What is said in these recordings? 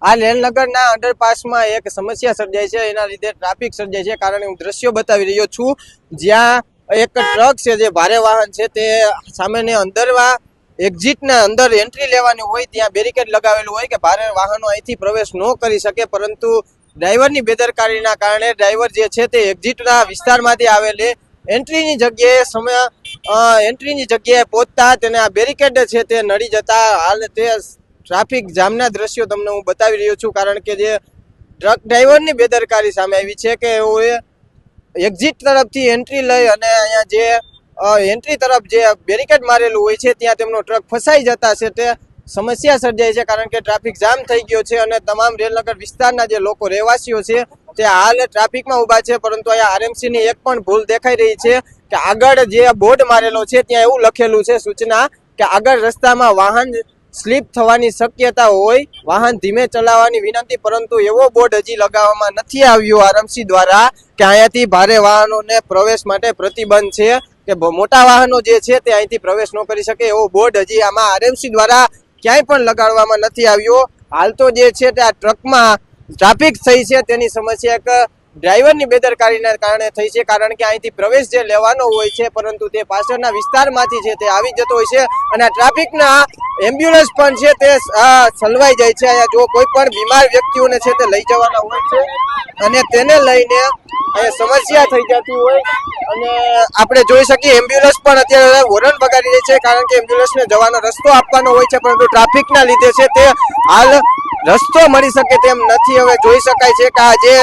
આ લેલનગરના અંડરપાસમાં એક સમસ્યા સર્જાઈ છે, એના લીધે ટ્રાફિક સર્જાય છે. કારણ હું દ્રશ્યો બતાવી રહ્યો છું જ્યાં એક ટ્રક છે જે ભારે વાહન છે તે સામેની અંદરમાં એક્ઝિટના અંદર એન્ટ્રી લેવાની હોય ત્યાં બેરિકેડ લગાવેલું હોય કે ભારે વાહનો અહીંથી પ્રવેશ ન કરી શકે, પરંતુ ડ્રાઈવરની બેદરકારીના કારણે ડ્રાઈવર જે છે તે એક્ઝિટના વિસ્તારમાંથી આવેલી એન્ટ્રીની જગ્યાએ પહોંચતા તેને આ બેરિકેડ છે તે નડી જતા હાલ તે ટ્રાફિક જામના દ્રશ્યો તમને હું બતાવી રહ્યો છું. કારણ કે જે ટ્રક ડ્રાઈવરની બેદરકારી સામે આવી છે કે એ એક્ઝિટ તરફથી એન્ટ્રી લઈ અને અહીંયા જે એન્ટ્રી તરફ જે બેરિકેડ મારેલું હોય છે ત્યાં તેમનો ટ્રક ફસાઈ જતા છે તે સમસ્યા સર્જાય છે. કારણ કે ટ્રાફિક જામ થઈ ગયો છે અને તમામ રેલનગર વિસ્તારના જે લોકો રહેવાસીઓ છે તે હાલ ટ્રાફિકમાં ઊભા છે. પરંતુ અહીંયા આરએમસી ની એક પણ ભૂલ દેખાઈ રહી છે કે આગળ જે બોર્ડ મારેલો છે ત્યાં એવું લખેલું છે સૂચના કે આગળ રસ્તામાં વાહન સ્લીપ થવાની શક્યતા હોય, વાહન ધીમે ચલાવવાની વિનંતી, પરંતુ એવો બોર્ડ હજી લગાવવામાં નથી આવ્યો આરએમસી દ્વારા કે અહીંયાથી ભારે વાહનોને પ્રવેશ માટે પ્રતિબંધ છે કે મોટા વાહનો જે છે તે અહીંથી પ્રવેશ ન કરી શકે. એવો બોર્ડ હજી આમાં આરએમસી દ્વારા ક્યાંય પણ લગાડવામાં નથી આવ્યો. હાલ તો જે છે તે આ ટ્રકમાં ટ્રાફિક થઈ છે તેની સમસ્યા એક ડ્રાઈવરની બેદરકારીના કારણે થઈ છે. કારણ કે અહીંથી પ્રવેશ જે લેવાનો હોય છે પરંતુ તે પાછળના વિસ્તારમાંથી છે તે આવી જતો હોય છે અને આ ટ્રાફિકના એમ્બ્યુલન્સ પણ છે તે સલવાઈ જાય છે. અહીંયા જો કોઈ પણ બીમાર વ્યક્તિઓને છે તે લઈ જવાના હોય છે અને તેને લઈને અહીંયા સમસ્યા થઈ જતી હોય અને આપણે જોઈ શકીએ એમ્બ્યુલન્સ પણ અત્યારે હોર્ન વગાડી રહી છે. કારણ કે એમ્બ્યુલન્સને જવાનો રસ્તો આપવાનો હોય છે પરંતુ ટ્રાફિકના લીધે છે તે હાલ રસ્તો મળી શકે તેમ નથી. હવે જોઈ શકાય છે કે આ જે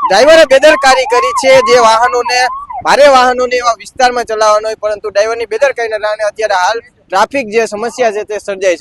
ડ્રાઈવરે બેદરકારી કરી છે જે વાહનોને ભારે વાહનોને એવા વિસ્તારમાં ચલાવવાનો હોય, પરંતુ ડ્રાઈવરની બેદરકારીના કારણે અત્યારે હાલ ટ્રાફિક જે સમસ્યા છે તે સર્જાય છે.